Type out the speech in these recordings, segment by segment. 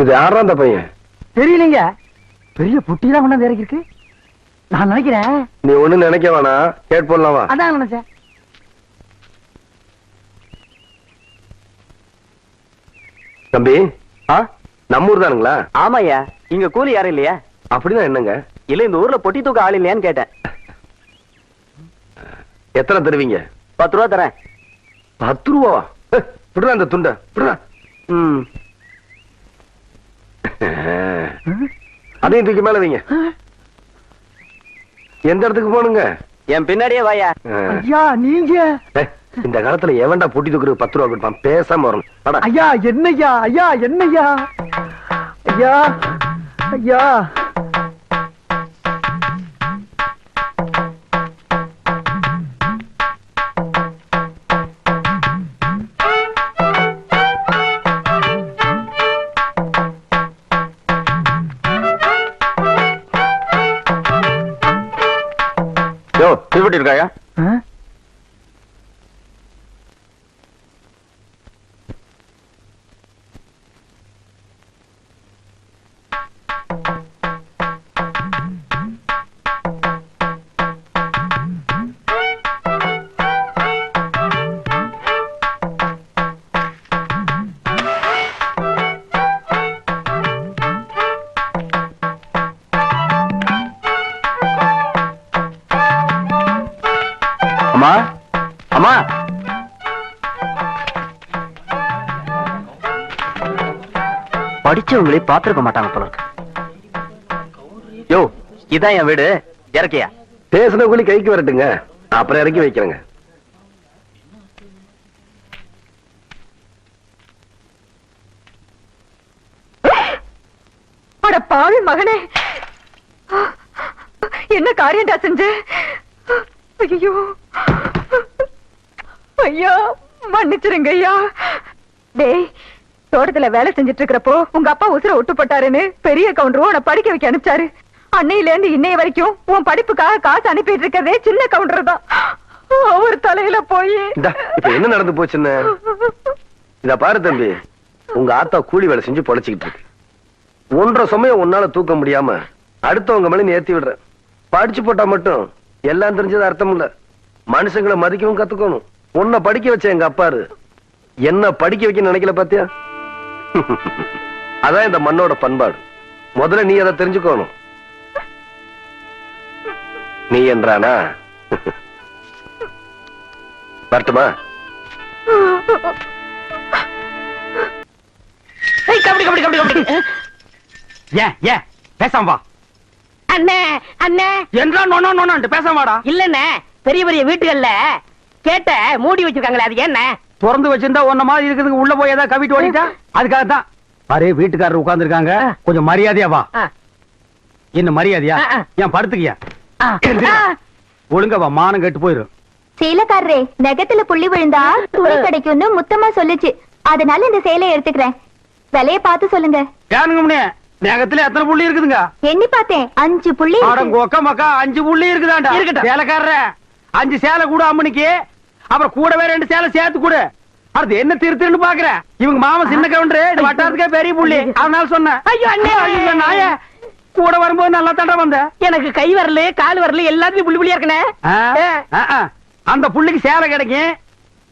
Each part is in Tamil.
இது யாரா அந்த பையன்? தெரியலங்க. பெரிய புட்டிதான் கொண்டாந்து இறக்கிருக்கு. நான் நினைக்கிறேன். நீ ஒண்ணு நினைக்க வேணாம், கேட் போடலாமா? அதான் நினைச்சேன். தம்பி, நம்ம ஊர் தானுங்களா? ஆமாய்யா. இங்க கூலி யாரும் இல்லையா? அப்படின்னா என்னங்க? இல்ல இந்த ஊர்ல பொட்டி தூக்க ஆள் இல்லையான்னு கேட்டேன். எத்தனை தருவீங்க? 10 ரூபா தரேன். 10 ரூபா? விடுறா அந்த துண்ட, விடுறா. அதையும் தூக்கி மேல வைங்க. எந்த இடத்துக்கு போனுங்க? என் பின்னாடியே வாயா. ஐயா நீங்க இந்த காலத்துல எவன்டா பொட்டி தூக்குறது 10 ரூபா கொடுப்பான்? பேசாம வரணும். ஐயா என்னய்யா? ஐயா என்னய்யா? ஐயா ஐயா தீவட்டி இருக்காயா? அம்மா, அம்மா, படிச்சவங்களே பாத்துருக்க மாட்டாங்க போல இருக்கு. யோ, இதான் என் வீடு. இறக்கியா? பேசுன கூலி கைக்கு வரட்டுங்க, அப்புறம் இறக்கி வைக்கிறேங்க. அட பாவி மகனே, என்ன காரியம்டா செஞ்ச? ஐயோ ஐயா, மன்னிச்சிருங்க ஐயா. டேய், தோட்டத்துல வேலை செஞ்சிட்டு இருக்கிறப்போ உங்க அப்பா உசுர விட்டு போட்டாருன்னு பெரிய கவுண்டரும் உன்னை படிக்க வைக்க அனுப்பிச்சாரு. அன்னையில இருந்து இன்னைய வரைக்கும் உன் படிப்புக்காக காசு அனுப்பிட்டு இருக்கதே சின்ன கவுண்டர் தான். அவர் தலையில போய் இப்ப என்ன நடந்து போச்சுன்னு இத பாரு தம்பி. உங்க ஆத்தா கூலி வேலை செஞ்சு பொழைச்சுக்கிட்டு இருக்கு. 1.5 சமயம் உன்னால தூக்க முடியாம அடுத்தவங்க மேல நீ ஏத்தி விடுற. படிச்சு போட்டா மட்டும் எல்லாம் தெரிஞ்சது அர்த்தம் இல்ல. மனுஷங்களை மதிக்கவும் கத்துக்கணும். உன்னை படிக்க வச்ச எங்க அப்பாரு என்ன படிக்க வைக்க நினைக்கல பாத்தியா? அதான் இந்த மண்ணோட பண்பாடு. முதல்ல நீ அதை தெரிஞ்சுக்கணும். நீ என்றானா வரட்டுமா? பேசாம வா. அண்ணே அண்ணே என்றா நோனோ நோனோன்ட்டு பேசாம வாடா. இல்லண்ணே, பெரிய பெரிய வீட்டுகள்ல கேட்ட மூடி வச்சிருக்காங்களே, அது என்ன? திறந்து வச்சிருந்தா ஒன்ன மாதிரி இருக்குதுங்க. உள்ள போய் ஏதாவது கவிட்டு ஓடிட்டா அதுக்காக தான். பாரு, வீட்டுக்காரர் உட்கார்ந்து இருக்காங்க, கொஞ்சம் மரியாதையா வா. என்ன மரியாதையா? ஏன் படுத்துக்கியா? ஒழுங்க வா, மானம் கெட்டு போயிரும். சேலக்காரரே, நெகத்துல புள்ளி விழுந்தா துணி கிடைக்கும்னு முத்தமா சொல்லுச்சு. அதனால இந்த சேலையை எடுத்துக்கிறேன். விலைய பார்த்து சொல்லுங்க. ஏனுங்க, நெகத்துல எத்தனை புள்ளி இருக்குதுங்க? எண்ணி பார்த்தேன், 5 புள்ளி. மக்கா 5 புள்ளி இருக்குதாண்டா. சேலைக்காரர 5 சேலை கூட அம்மனிக்கு, அப்புறம் கூடவே 2 சேலை சேர்த்து கூட. அது என்ன திருத்துன்னு பாக்குற? இவங்க மாமா சின்ன கவுண்டர், வட்டாரத்துக்கே பெரிய புள்ளி. அதனால சொன்னேன். ஐயோ அண்ணே, ஐயோ நாய, கூட வரும்போது நல்லா தண்டை வந்த. எனக்கு கை வரல, கால் வரல, எல்லாத்தையும் புள்ளி புள்ளியா இருக்கனே. அந்த புள்ளிக்கு சேலை கிடைக்கும்,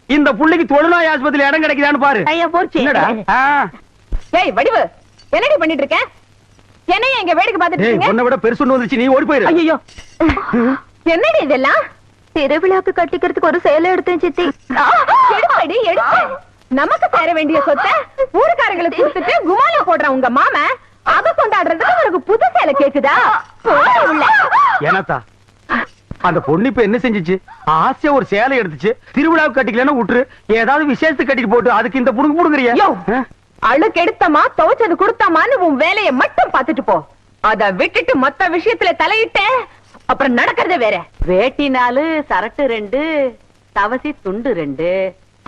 இந்த புள்ளிக்கு தொழுநோய் ஆஸ்பத்திரியில இடம் கிடைக்குதான்னு பாரு. ஐயா போச்சு. ஏய் வடிவு, என்னடி பண்ணிட்டு இருக்க? என்னைய இங்க வேடிக்கை பார்த்துட்டு இருக்கீங்க? உன்னை விட பெருசு ஒண்ணு வந்துச்சு, நீ ஓடி போயிரு. ஐயோ, என்னடி இதெல்லாம்? திருவிழாக்கு கட்டிக்கிறதுக்கு ஒரு சேலை எடுத்தேன் சித்தி. எடுப்படி எடுத்து. நமக்கு சேர வேண்டிய சொத்தை ஊருக்காரங்களுக்கு கொடுத்துட்டு குமால போடுற உங்க மாமா அத கொண்டாடுறதுக்கு உனக்கு புது சேலை கேக்குதா? ஏனாத்தா, அந்த பொண்ணு இப்ப என்ன செஞ்சிச்சு? ஆசையா ஒரு சேலை எடுத்துச்சு, திருவிழாவுக்கு கட்டிக்கலன்னு விட்டுரு, ஏதாவது விசேஷத்துக்கு கட்டிட்டு போட்டு அதுக்கு இந்த புடுங்க புடுங்குறியா? அழுக்கு எடுத்தமா துவைச்சது கொடுத்தமான்னு உன் வேலையை மட்டும் பாத்துட்டு போ. அத விட்டுட்டு மொத்த விஷயத்துல தலையிட்ட அப்புறம் நடக்கிறத வேற. வேட்டி 4, சரட்டு 2, தவசி துண்டு 2,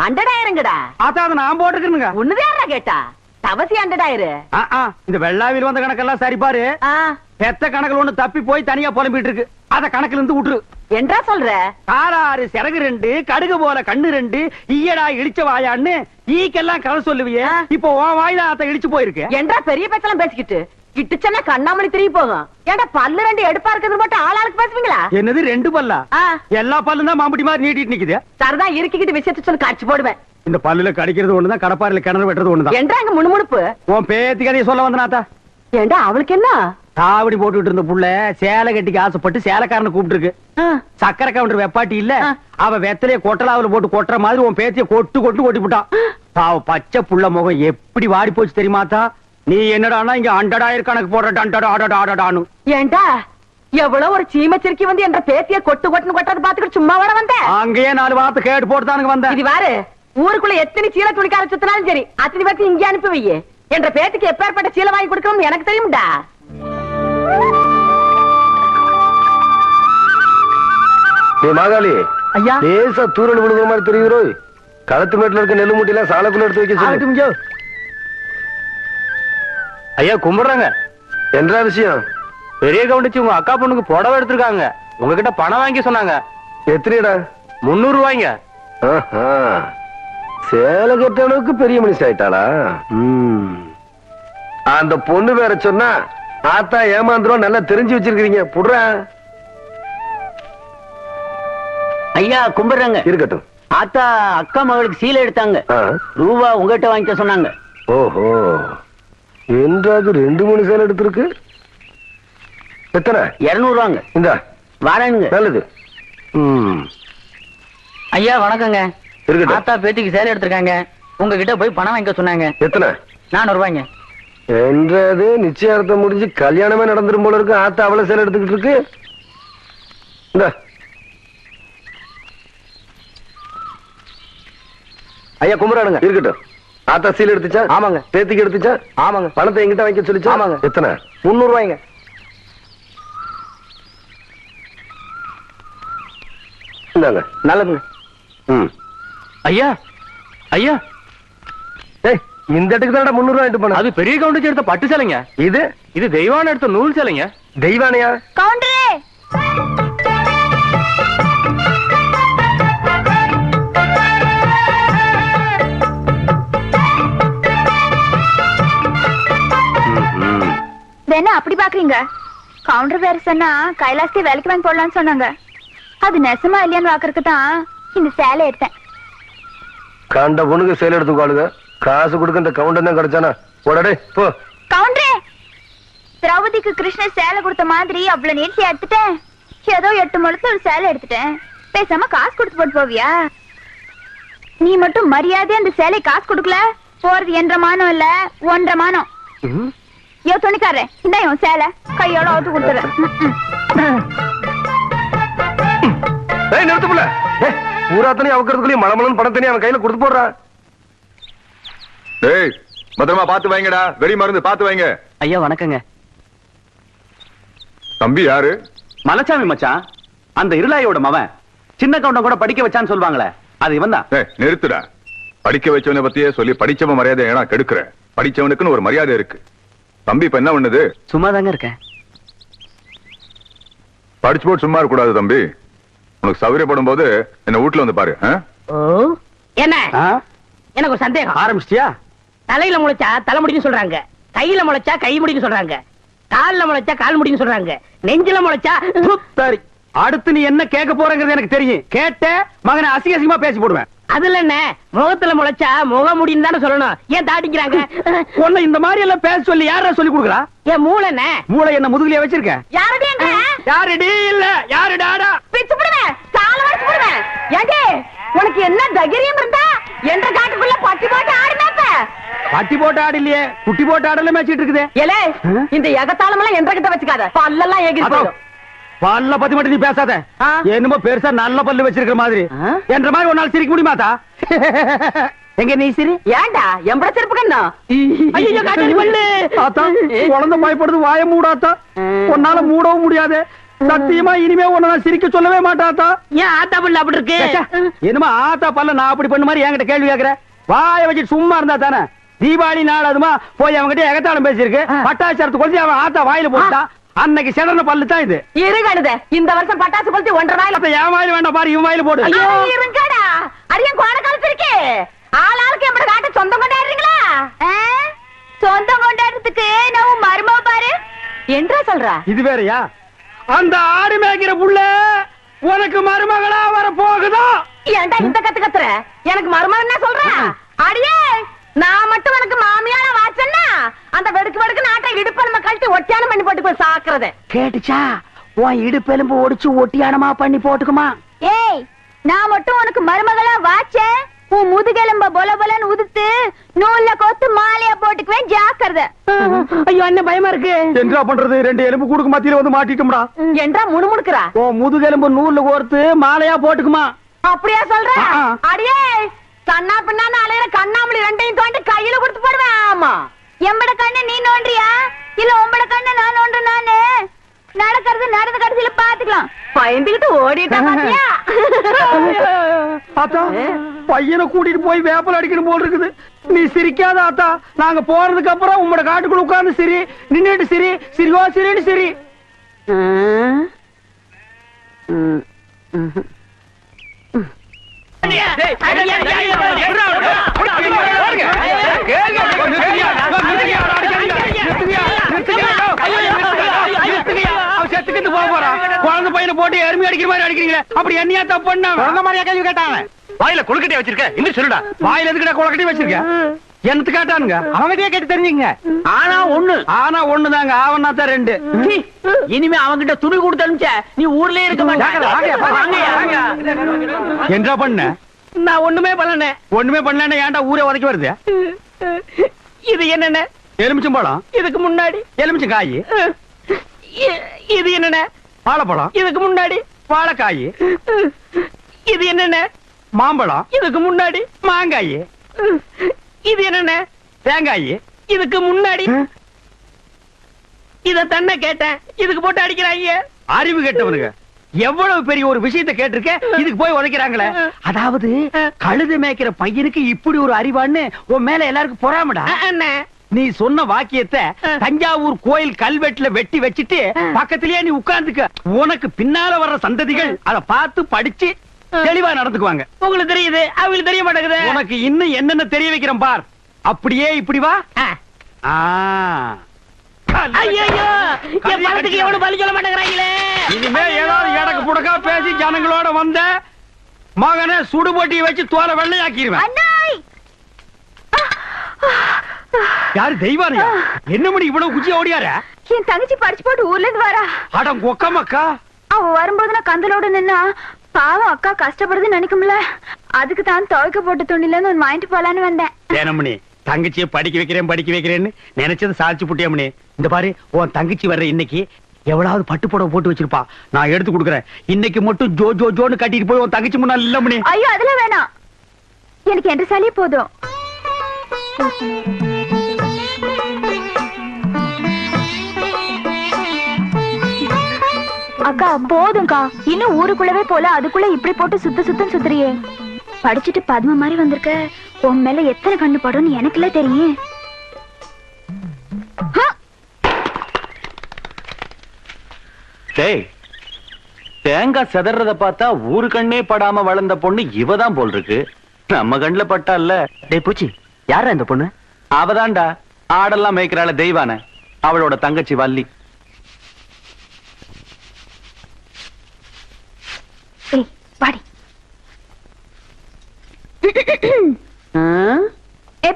அண்டடாயிருங்கடா. அதான் நான் போட்டுக்கிறேங்க. ஒண்ணுதேரா கேட்டா தவசி அண்டடாயிரு. இந்த வெள்ளாவில் வந்த கணக்கெல்லாம் சரி பாரு. பெத்த கணக்குல ஒண்ணு தப்பி போய் தனியா புலம்பிட்டு இருக்கு, அத கணக்குல இருந்து விட்டுரு. என்றா சொல்ற காராறு சிறகு ரெண்டு கடுகு போல கண்ணு ரெண்டு ஈயடா இடிச்ச வாயான்னு ஈக்கெல்லாம் கதை சொல்லுவியே இப்போ உன் வாயில ஆத்த இடிச்சு போயிருக்கு. என்றா பெரிய பேச்செல்லாம் பேசிக்கிட்டு கிட்டுச்சனா கண்ணாமணி திரும்பி போகும். ஏன்டா பல்லு ரெண்டு எடுப்பா இருக்கிறது மட்டும் ஆளாளுக்கு பேசுவீங்களா? என்னது ரெண்டு பல்லா? எல்லா பல்லும் தான் மாம்பட்டி மாதிரி நீட்டிட்டு நிக்குது. சரிதான் இருக்கிட்டு விஷயத்தை சொல்லி காட்சி போடுவேன். இந்த பல்லுல கடிக்கிறது ஒண்ணுதான், கடப்பாரில கிணறு வெட்டுறது ஒண்ணுதான். என்றா அங்க முணுமுணுப்பு உன் பேத்தி கதையை சொல்ல வந்தனாத்தா. ஏண்டா அவளுக்கு என்ன தாவடி போட்டுட்டு இருந்த புள்ள சேலை கட்டிக்கு ஆசைப்பட்டு சேலைக்காரனை கூப்பிட்டு இருக்கு. சக்கரை கவுண்டர் வெப்பாட்டி இல்ல, அவ வெத்தலைய கொட்டலாவுல போட்டு கொட்டுற மாதிரி உன் பேத்திய கொட்டு கொட்டு கொட்டி விட்டான். பாவ பச்சை புள்ள முகம் எப்படி வாடி போச்சு தெரியுமாத்தா? நீ என்னடானா இங்க 100,000 கணக்கு போடுற. ஏண்டா எவ்வளவு ஒரு சீமச்சிருக்கி வந்து என்ற பேத்திய கொட்டு கொட்டுன்னு கொட்டது பாத்துக்கிட்டு சும்மா வர வந்த? அங்கேயே 4 வார்த்தை கேட்டு போட்டுதானுங்க வந்தேன். இது வாரு, ஊருக்குள்ள எத்தனை சீலை துணிக்கார சுத்தினாலும் சரி அத்தனை பேர்த்து இங்கே அனுப்பி வையே. என்ற பேத்துக்கு எப்பேற்பட்ட சீலை வாங்கி கொடுக்கணும்னு எனக்கு தெரியும்டா. மாகாளி ஐயா லேசா தூரல் விழுகிற மாதிரி தெரியுறோ. களத்து மேட்டுல இருக்க நெல்லு மூட்டையில சாலக்குள்ள எடுத்து வைக்க சொல்லு. ஐயா கும்பிடுறாங்க. என்ன விஷயம்? பெரிய கவுண்டிச்சு உங்க அக்கா பொண்ணுக்கு புடவை எடுத்திருக்காங்க. உங்ககிட்ட பணம் வாங்கி சொன்னாங்க. எத்தனைடா? 300 ரூபாய்ங்க. சேலை கட்ட அளவுக்கு பெரிய மனுஷன் ஆயிட்டாளா? அந்த பொண்ணு வேற சொன்னா ஆத்தா ஏமாந்துரும். நல்லா தெரிஞ்சு வச்சிருக்கீங்க. புடுற ஐயா கும்பிடுறாங்க. இருக்கட்டும். ஆத்தா அக்கா மகளுக்கு சீலை எடுத்தாங்க. ரூபா உங்ககிட்ட வாங்கிக்க சொன்னாங்க. ஓஹோ, என்றாது 2-3 சேலை எடுத்திருக்கு. எத்தனை? 200 ரூபாங்க. இந்த வரேனுங்க. நல்லது. ஐயா வணக்கங்க. இருக்கட்டும். ஆத்தா பேத்திக்கு சேலை எடுத்திருக்காங்க. உங்ககிட்ட போய் பணம் வாங்கிக்க சொன்னாங்க. எத்தனை? 400 ரூபாய்ங்க. என்றது நிச்சயார்த்தம் முடிஞ்சு கல்யாணமே நடந்துரும் போல இருக்கு. ஆத்தா அவ்வளவு சேலை எடுத்துக்கிட்டு இருக்கு. இந்த ஐயா கும்பிடானுங்க. இருக்கட்டும். ஆத்தா சீல் எடுத்துச்சா? ஆமாங்க. பேத்திக்கு எடுத்துச்சா? ஆமாங்க. பணத்தை எங்கிட்ட வாங்கி சொல்லிச்சா? ஆமாங்க. எத்தனை? 300 ரூபாய்ங்க. இந்தாங்க. நல்லதுங்க. ஐயா ஐயா ஏய், இந்த இடத்துக்கு தான் 300 ரூபாய் எடுத்து போன. அது பெரிய கவுண்டிச்சு எடுத்த பட்டு சேலைங்க. இது தெய்வான எடுத்த நூல் சேலைங்க. தெய்வானையா? கவுண்டரே வேணா அப்படி பாக்குறீங்க? கவுண்டர் வேற சொன்னா கைலாசத்தை வேலைக்கு வாங்கி போடலாம்னு சொன்னாங்க. அது நெசமா இல்லையான்னு பாக்குறதுக்கு தான் இந்த சேலை எடுத்தேன். கண்ட பொண்ணுக்கு சேலை எடுத்துக்காளுங்க. காசு கொடுக்க இந்த கவுண்டர் தான் கிடைச்சானா? போடடே போ. கவுண்டரே, திரௌபதிக்கு கிருஷ்ணர் சேலை கொடுத்த மாதிரி அவ்வளவு நீட்டி எடுத்துட்டேன். ஏதோ 8 முழத்துல ஒரு சேலை எடுத்துட்டேன். பேசாம காசு கொடுத்து போட்டு போவியா? நீ மட்டும் மரியாதை அந்த சேலை காசு கொடுக்கல, போறது 1.5 மானம் இல்ல 1.5 மானம். யோ துணிக்காரே, இந்த இவன் சேலை கையோட அவுத்து கொடுத்துறேன். நிறுத்துப்புல பூராத்தனையும் அவக்கிறதுக்குள்ளேயும் மலமலன் பணத்தனையும் அவன் கையில கொடுத்து போடுறா. டேய் பத்திரமா பாத்து வைங்கடா. வெடி மருந்து பாத்து வைங்க. ஐயா வணக்கங்க. தம்பி யாரு? மலைச்சாமி மச்சான். அந்த இருளாயோட மவன். சின்ன கவுண்டம் கூட படிக்க வச்சான்னு சொல்லுவாங்களே, அது இவன் தான். நிறுத்துடா. படிக்க வச்சவனை பத்தியே சொல்லி படிச்சவன் மரியாதை ஏன்னா கெடுக்கிற. படிச்சவனுக்குன்னு ஒரு மரியாதை இருக்கு. தம்பி இப்ப என்ன பண்ணுது? சும்மா தாங்க இருக்கேன். படிச்சு போட்டு சும்மா இருக்க கூடாது தம்பி. உனக்கு சௌகரியப்படும் போது என்ன வீட்டுல வந்து பாரு. என்ன எனக்கு ஒரு சந்தேகம். ஆரம்பிச்சிட்டியா? தலையில முளைச்சா தலைமுடின்னு சொல்றாங்க, கையில முளைச்சா கை முடின்னு சொல்றாங்க, கால்ல முளைச்சா கால் முடின்னு சொல்றாங்க, நெஞ்சில முளைச்சா சரி. அடுத்து நீ என்ன கேட்க போறங்கிறது எனக்கு தெரியும். கேட்ட மகனை அசிங்க அசிங்கமா பேசி போடுவேன். அதுல என்ன முகத்துல முளைச்சா முக முடின்னு தானே சொல்லணும். ஏன் தாட்டிக்கிறாங்க? உன்னை இந்த மாதிரி எல்லாம் பேச சொல்லி யாரா சொல்லி கொடுக்குறா? என் மூளை என்ன? மூளை என்ன முதுகுலயே வச்சிருக்க? யாருடி இல்ல யாருடாடா? பிச்சு போடுவேன், சால வச்சு போடுவேன். ஏங்க உனக்கு என்ன தைரியம் இருந்தா என்ற காட்டுக்குள்ள பட்டி போட்டு ஆடுனாப்ப? பட்டி போட்டு ஆடு இல்லையே, குட்டி போட்டு ஆடல மேய்ச்சிட்டு இருக்குது. ஏலே இந்த எகத்தாளம் எல்லாம் என்ற கிட்ட வச்சுக்காத, பல்லெல்லாம் ஏகி போடும். பல்ல பத்தி மட்டும் நீ பேசாத. என்னமோ பெருசா நல்ல பல்லு வச்சிருக்கிற மாதிரி. என்ற மாதிரி ஒரு நாள் சிரிக்க முடியுமாத்தா? எங்க நீ சிரி? ஏண்டா எம்பட செருப்பு கண்ணா? ஐயோ காட்டு பல்லு. ஆத்தா குழந்தை பயப்படுது, வாய மூடாத்தா. உன்னால மூடவும் முடியாது. சத்தியமா இனிமே உன்ன சிரிக்க சொல்லவே மாட்டாத்தா. ஏன் ஆத்தா பல்லு அப்படி இருக்கு? என்னமா ஆத்தா பல்ல நான் அப்படி பண்ண மாதிரி என்கிட்ட கேள்வி கேக்குற? வாய வச்சுட்டு சும்மா இருந்தா தானே? தீபாவளி நாள் அதுமா போய் அவன்கிட்ட எகத்தாளம் பேசியிருக்கு. பட்டாச்சாரத்து கொண்டு அவன் ஆத்தா வாயில போட்டா அன்னைக்கு செடன பல்லு தான் இது. இருகடுத இந்த வருஷம் பட்டாசு கொளுத்தி 1.5 வாயில அப்ப என் வாயில வேண்டாம் பாரு, இவன் வாயில போடு. ஐயோ இருங்கடா அடியே கோண கலத்திருக்கே ஆளாளுக்கு எப்படி காட்ட சொந்தம் கொண்டாடுறீங்களா சொந்தம் கொண்டாடுறதுக்கு நான் மருமக பாரு என்றா சொல்றா இது வேறயா? அந்த ஆடு மேய்க்கிற புள்ள உனக்கு மருமகளா வர போகுதோ? ஏன்டா இந்த கத்து கத்துற? எனக்கு மருமகன் என்ன சொல்ற? அடியே நான் மட்டும் உனக்கு மாமியார வாச்சன்னா அந்த வெடுக்கு வெடுக்கு நாட்டை இடுப்பெலும்ப கழட்டி ஒட்டியானம் பண்ணி போட்டு போய் சாக்குறத கேட்டுச்சா? உன் இடுப்பெலும்பு ஒடிச்சு ஒட்டியானமா பண்ணி போட்டுக்குமா? ஏய் நான் மட்டும் உனக்கு மருமகளா வாச்சேன் உன் முதுகெலும்ப பொல பொலன்னு உதுத்து நூல்ல கோத்து மாலையா போட்டுக்குவேன் ஜாக்கிரதை. ஐயோ என்ன பயமா இருக்கு. என்ன பண்றது? 2 எலும்பு கூடுக்கு மத்தியில வந்து மாட்டிட்டோம்டா. என்றா முணுமுணுக்குறா? ஓ முதுகெலும்பு நூல்ல கோர்த்து மாலையா போட்டுக்குமா? அப்படியா சொல்ற? அடியே கண்ணா பின்னான்னு அலையிற கண்ணாமலி 2ஐயும் தோண்டி கையில கொடுத்து போடுவேன். ஆமா எம்பட கண்ணு நீ நோண்டியா இல்ல உம்பட கண்ணு நான் நோண்டு நானு நடக்கிறது நடந்த கடைசியில பாத்துக்கலாம். பயந்துகிட்டு ஓடிட்டா பாத்தியா? ஆத்தா பையனை கூட்டிட்டு போய் வேப்பல் அடிக்கணும் போல் இருக்குது. நீ சிரிக்காத ஆத்தா. நாங்க போறதுக்கு அப்புறம் உங்களோட காட்டுக்குள்ள உட்கார்ந்து சிரி, நின்னுட்டு சிரி, சிரிவா சிரின்னு சிரி. குழந்தை பையனை போட்டு எருமை அடிக்கிற மாதிரி அடிக்கிறீங்களே, அப்படி என்னையா தப்பு பண்ண? குழந்தை மாதிரியா கேள்வி கேட்டாங்க. வாயில கொழுக்கட்டையா வச்சிருக்க இன்னும் சொல்லுடா. வாயில எதுக்கிட்ட குளக்கட்டி வச்சிருக்க? என்னத்து கேட்டானுங்க? அவங்ககிட்டயே கேட்டு தெரிஞ்சுங்க. ஆனா ஒண்ணுதாங்க, ஆவனா தான் 2. இனிமே அவங்கிட்ட துணி கொடுத்து அனுப்பிச்ச நீ ஊர்லயே இருக்க மாட்டாங்க. என்ன பண்ண? நான் ஒண்ணுமே பண்ணல. ஒண்ணுமே பண்ணல. ஏன்டா ஊரே உதைக்க வருது? இது என்னென்ன? எலுமிச்சம்பழம். இதுக்கு முன்னாடி எலுமிச்சங்காய். இது என்னென்ன? வாழைப்பழம். இதுக்கு முன்னாடி வாழைக்காய். இது என்னென்ன? மாம்பழம். இதுக்கு முன்னாடி மாங்காய். இது என்னென்ன? தேங்காய். இதுக்கு முன்னாடி இத தன்ன கேட்டேன். இதுக்கு போட்டு அடிக்கிறாங்க. அறிவு கேட்டவனுங்க. எவ்வளவு பெரிய ஒரு விஷயத்தை கேட்டிருக்க, இதுக்கு போய் உதைக்கிறாங்களே. அதாவது கழுது மேய்க்கிற பையனுக்கு இப்படி ஒரு அறிவான்னு உன் மேல எல்லாருக்கும் பொறாமடா. நீ சொன்ன வாக்கியத்தை தஞ்சாவூர் கோயில் கல்வெட்டுல வெட்டி வச்சிட்டு பக்கத்திலேயே நீ உட்கார்ந்துக்க. உனக்கு பின்னால வர்ற சந்ததிகள் அதை பார்த்து படிச்சு தெளிவா நடந்துக்குவாங்க. உங்களுக்கு தெரியுது, அவங்களுக்கு தெரிய மாட்டேங்குது. உனக்கு இன்னும் என்னென்ன தெரிய வைக்கிறேன் பார். அப்படியே இப்படி வா. ஐயோ என் பழத்துக்கு எவ்வளவு பலி சொல்ல மாட்டேங்கிறாங்களே. இனிமே ஏதாவது எடக்கு புடக்கா பேசி ஜனங்களோட வந்த மகனை சுடுபொட்டி வச்சு தோலை வெள்ளையாக்கிடுவேன். யாரு தெய்வானையா? என்ன மணி இவ்வளவு குச்சி ஓடியார? என் தங்கச்சி படிச்சு போட்டு ஊர்ல இருந்து வரா. அடம் கொக்கமக்கா. அவ வரும்போது நான் கந்தலோட நின்னா பாவம் அக்கா கஷ்டப்படுது நினைக்கும்ல. அதுக்கு தான் துவைக்க போட்ட துணில இருந்து ஒன்னு வாங்கிட்டு போலான்னு வந்தேன். ஏனமணி தங்கச்சியை படிக்க வைக்கிறேன்னு நினைச்சது சாதிச்சு புட்டியமணி. இந்த பாரு உன் தங்கச்சி வர்ற இன்னைக்கு எவ்வளவு பட்டு புடவை போட்டு வச்சிருப்பா. நான் எடுத்து கொடுக்குறேன். இன்னைக்கு மட்டும் ஜோ ஜோ ஜோன்னு கட்டிட்டு போய் உன் தங்கச்சி முன்னாள் இல்ல மணி. ஐயோ அதெல்லாம் வேணாம், எனக்கு என்ற சாலியே போதும். அக்கா போதும்க்கா, இன்னும் ஊருக்குள்ளவே போல அதுக்குள்ள இப்படி போட்டு சுத்தம் சுத்துறியே. படிச்சுட்டு பத்ம மாதிரி வந்திருக்க, உன் மேல எத்தனை கண்ணு படும்னு எனக்குல தெரியும். தேங்காய் செதறத பார்த்தா ஊரு கண்ணே படாம வளர்ந்த பொண்ணு இவதான் போல் இருக்கு. நம்ம கண்ணுல பட்டா இல்ல. டேய் பூச்சி, யாரா இந்த பொண்ணு? அவதான்டா ஆடெல்லாம் மேய்க்கிறாள தெய்வான, அவளோட தங்கச்சி வள்ளி.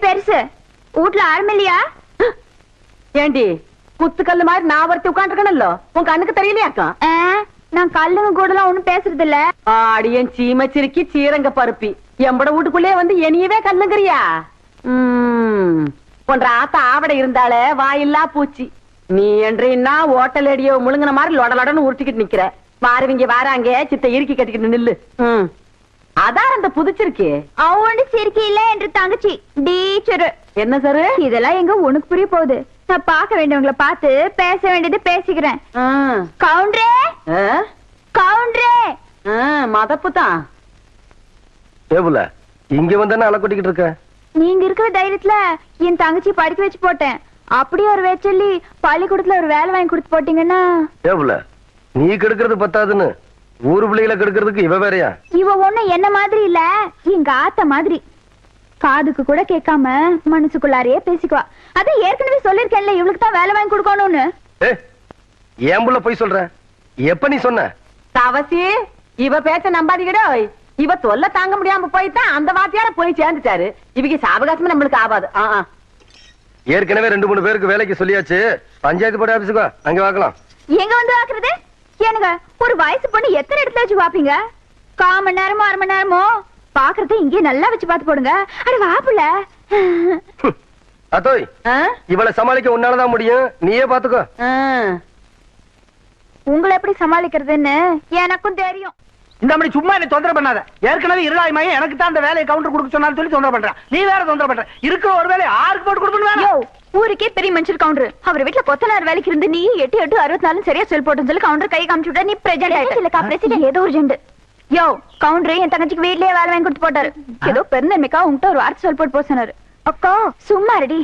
பெருசு வீட்டுல ஆரம்பில்லையா? ஏண்டி குத்துக்கல்லு மாதிரி நான் ஒருத்தி உட்காந்துருக்கணும்ல, உன் கண்ணுக்கு தெரியலையாக்கா? நான் கல்லுங்க கூட எல்லாம் ஒண்ணும் பேசுறது இல்ல. ஆடியன் சீமச்சிருக்கி சீரங்க பருப்பி எம்பட வீட்டுக்குள்ளே வந்து என்னையவே கல்லுங்கிறியா? போன்ற ஆத்தா ஆவடை இருந்தாலே வாயில்லா பூச்சி. நீ என்றா ஓட்டல் அடியோ முழுங்கின மாதிரி லொடலொடன்னு உருட்டிக்கிட்டு நிக்கிற. வாருவீங்க வாராங்க சித்த இறுக்கி கட்டிக்கிட்டு நில்லு. அதான் அந்த புதிச்சிருக்கே அவண்டு சிரிக்கி இல்ல என்று தங்கச்சி டீச்சரு. என்ன சார் இதெல்லாம் எங்க உனக்கு புரிய போகுது? நான் பார்க்க வேண்டியவங்களை பார்த்து பேச வேண்டியது பேசிக்கிறேன். கவுண்டரே கவுண்டரே. மதப்பு தான். இங்க வந்தானே அலை கொட்டிக்கிட்டு இருக்க. நீங்க இருக்கிற தைரியத்துல என் தங்கச்சி படிக்க வச்சு போட்டேன். அப்படி ஒரு வேச்சொல்லி பள்ளிக்கூடத்துல ஒரு வேலை வாங்கி கொடுத்து போட்டீங்கன்னா ஏவுல நீ கெடுக்கிறது பத்தாதுன்னு ஊரு பிள்ளைகளை கெடுக்கிறதுக்கு இவ வேறயா? இவ ஒண்ணு என்ன மாதிரி இல்ல, எங்க ஆத்த மாதிரி. காதுக்கு கூட கேட்காம மனசுக்குள்ளாரையே பேசிக்குவா. அதான் ஏற்கனவே சொல்லிருக்கேன்ல இவளுக்கு தான் வேலை வாங்கி கொடுக்கணும்னு. ஏன் புள்ள போய் சொல்ற? எப்ப நீ சொன்ன? தவசி இவ பேச்ச நம்பாதீங்கடோ. இவ தொல்லை தாங்க முடியாம போய்தான் அந்த வாத்தியார போய் சேர்ந்துட்டாரு. இவங்க சாவகாசமே நம்மளுக்கு ஆகாது. ஏற்கனவே 2-3 பேருக்கு வேலைக்கு சொல்லியாச்சு. பஞ்சாயத்து போர்டு ஆபீஸுக்கு அங்க வாக்கலாம். எங்க வந்து பாக்குறது? ஏனுங்க ஒரு வயசு பொண்ணு எத்தனை இடத்துல வச்சு பாப்பீங்க? 1/4 மணி நேரமோ 1/2 மணி நேரமோ பாக்குறது இங்கே நல்லா வச்சு பாத்து போடுங்க. அட வாப்புல அத்தோய் இவளை சமாளிக்க உன்னாலதான் முடியும். நீயே பாத்துக்கோ. உங்களை எப்படி சமாளிக்கிறதுன்னு எனக்கும் தெரியும். இந்த மாதிரி சும்மா என்ன தொந்தரவு பண்ணாத. ஏற்கனவே இருளாய்மாயே எனக்கு தான் அந்த வேலையை கவுண்டர் கொடுக்க சொன்னாலும் சொல்லி தொந்தரவு பண்றேன். நீ வேற தொந்தரவு பண்ற. இருக்கிற ஒரு வேலையை ஆருக்கு போட்டு கொடுக்கணும்? ஊருக்கே பெரிய மனுஷர் கவுண்டர். அவர் வீட்டுல கொத்தனார் வேலைக்கு இருந்து நீ 8 64 சரியா சொல் போட்டு சொல்லி கவுண்டர் கை காமிச்சு விட்டா நீ பிரசிடென்ட் இல்லக்கா. பிரசிடென்ட் ஏதோ ஒரு ஜெண்டு. யோ கவுண்டர் என் தங்கச்சிக்கு வீட்லயே வேலை வாங்கி கொடுத்து போட்டாரு. ஏதோ பெருந்தன்மைக்கா உங்ககிட்ட ஒரு வார்த்தை சொல் போட்டு போக சொன்னாரு. அக்கா சும்மா ரெடி.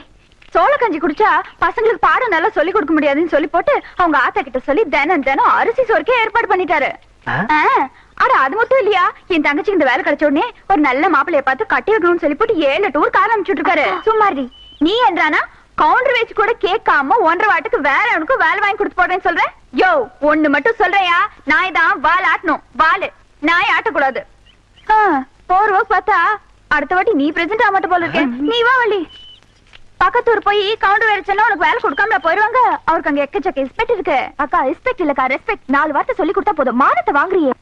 சோள கஞ்சி குடிச்சா பசங்களுக்கு பாடம் நல்லா சொல்லி கொடுக்க முடியாதுன்னு சொல்லி போட்டு அவங்க ஆத்தா கிட்ட சொல்லி தினம் அரிசி சோறுக்கே ஏற்பாடு பண்ணிட்டாரு. அட அது மட்டும் இல்லையா, என் தங்கச்சிக்கு இந்த வேலை கிடைச்ச உடனே ஒரு நல்ல மாப்பிள்ளைய பார்த்து கட்டி வைக்கணும்னு சொல்லி போட்டு 7 டூர் கார அனுப்பிச்சுட்டு இருக்காரு. சும்மாரி நீ என்றானா கவுண்டர் வச்சு கூட கேட்காம 1.5 வாட்டுக்கு வேற அவனுக்கு வேலை வாங்கி கொடுத்து போடுறேன்னு சொல்றேன். யோ ஒண்ணு மட்டும் சொல்றையா, நாய் தான் வால் ஆட்டணும். வாலு நாய் ஆட்டக்கூடாது. போர் ஒர்க் பார்த்தா அடுத்த வாட்டி நீ பிரசன்ட் ஆக மாட்ட போல இருக்கேன். நீ வா வள்ளி. பக்கத்தூர் போய் கவுண்டர் வேலை சொன்னா உனக்கு வேலை கொடுக்காம போயிருவாங்க. அவருக்கு அங்க எக்கச்சக்க ரெஸ்பெக்ட் இருக்கு. அக்கா ரெஸ்பெக்ட் இல்லக்கா ரெஸ்பெக்ட். 4 வார்த்தை சொல்லி கொடுத்தா போதும். மானத்தை வாங்குறியே.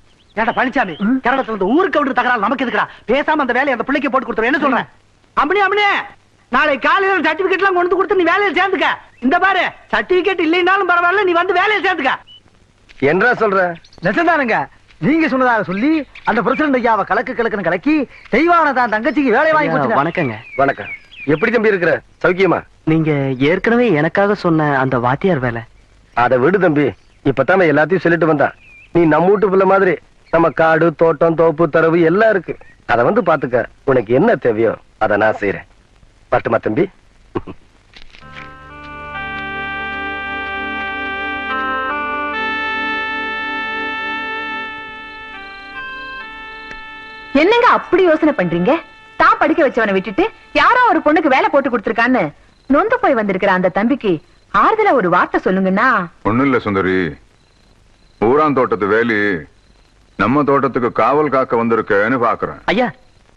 ஏடா பழனிசாமி, கரடத்துல இருந்து ஊருக்கு கவுண்டர் தகராறு நமக்கு இருக்குடா. பேசாம அந்த வேலையை அந்த பிள்ளைக்கு போட்டு கொடுத்துரு. என்ன சொல்றேன்? அம்மனே நாளை காலையில சர்டிபிகேட் எல்லாம் கொண்டு கொடுத்து நீ வேலையில சேர்ந்துக்க. இந்த பாரு சர்டிபிகேட் இல்லைன்னாலும் பரவாயில்ல, நீ வந்து வேலையில சேர்ந்துக்க. என்ன சொல்ற? நெசந்தானுங்க, நீங்க சொன்னதாக சொல்லி அந்த பிரசிடண்ட் ஐயாவை கலக்குன்னு கலக்கி தெய்வான தான் தங்கச்சிக்கு வேலை வாங்கி கொடுத்து. வணக்கங்க. வணக்கம். எப்படி தம்பி இருக்கிற? சௌக்கியமா? நீங்க ஏற்கனவே எனக்காக சொன்ன அந்த வாத்தியார் வேலை. அதை விடு தம்பி. இப்பதான் எல்லாத்தையும் சொல்லிட்டு வந்தா. நீ நம்ம வீட்டு பிள்ளை மாதிரி நம்ம காடு தோட்டம் தோப்பு தரவு எல்லாம் இருக்கு. அத வந்து பாத்துக்க. உனக்கு என்ன தேவையோ அதை நான் செய்யறேன். பட்டுமா தம்பி? என்னங்க அப்படி யோசனை பண்றீங்க? தான் படிக்க வச்சவனை விட்டுட்டு யாரோ ஒரு பொண்ணுக்கு வேலை போட்டு கொடுத்திருக்கான்னு நொந்து போய் வந்திருக்கிற அந்த தம்பிக்கு ஆறுதலா ஒரு வார்த்தை சொல்லுங்கன்னா. ஒண்ணும் இல்ல சுந்தரி, ஊரான் தோட்டத்து வேலி நம்ம தோட்டத்துக்கு காவல் காக்க வந்திருக்கேன்னு பாக்குறேன். ஐயா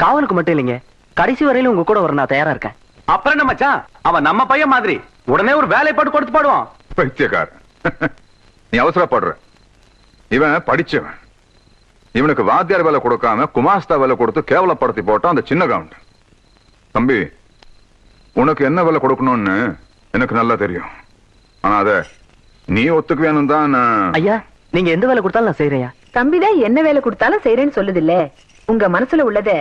காவலுக்கு மட்டும் இல்லைங்க, கடைசி வரையில உங்க கூட வர நான் தயாரா இருக்கேன். அப்புறம் என்ன மச்சான், அவன் நம்ம பையன் மாதிரி உடனே ஒரு வேலை போட்டு கொடுத்து பாடுவான். பைத்தியக்காரன். நீ அவசரப்படுற. இவன் படிச்சவன். இவனுக்கு வாத்தியார் வேலை கொடுக்காம குமாஸ்தா வேலை கொடுத்து கேவலப்படுத்தி போட்டான் அந்த சின்ன கவுண்டர். தம்பி, உனக்கு என்ன வேலை கொடுக்கணும்னு எனக்கு நல்லா தெரியும். ஆனா அத நீ ஒத்துக்குவேன்னு தான். ஐயா நீங்க எந்த வேலை கொடுத்தாலும் நான் செய்யறேன். தம்பிதான் என்ன வேலை கொடுத்தாலும் செய்யறேன்னு சொல்லுது இல்ல. உங்க மனசுல உள்ளத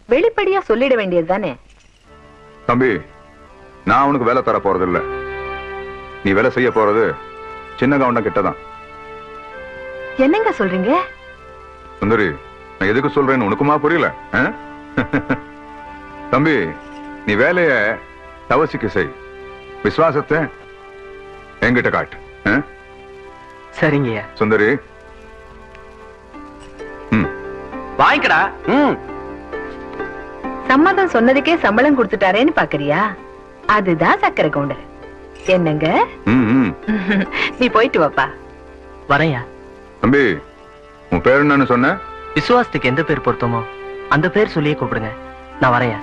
வெளிப்படையா சொல்லிட வேண்டியது தானே. தம்பி, நான் உனக்கு வேலை தர போறது இல்ல. நீ வேலை செய்ய போறது சின்ன கவுண்டம் கிட்டதான். என்னங்க சொல்றீங்க? சுந்தரி, நான் எதுக்கு சொல்றேன்னு உனக்குமா புரியல? தம்பி, நீ வேலைய தவசிக்கு செய். விசுவாசத்தை என்கிட்ட காட்டு. சரிங்க சுந்தரி, வாங்கிக்கடா. சம்மதம் சொன்னதுக்கே சம்பளம் கொடுத்துட்டாரேன்னு பாக்குறியா? அதுதான் சக்கரை கவுண்டர். என்னங்க நீ போயிட்டு வாப்பா. வரையா. தம்பி, உன் பேர் என்னன்னு சொன்ன? விசுவாசத்துக்கு எந்த பேர் பொருத்தமோ அந்த பேர் சொல்லியே கூப்பிடுங்க. நான் வரையா.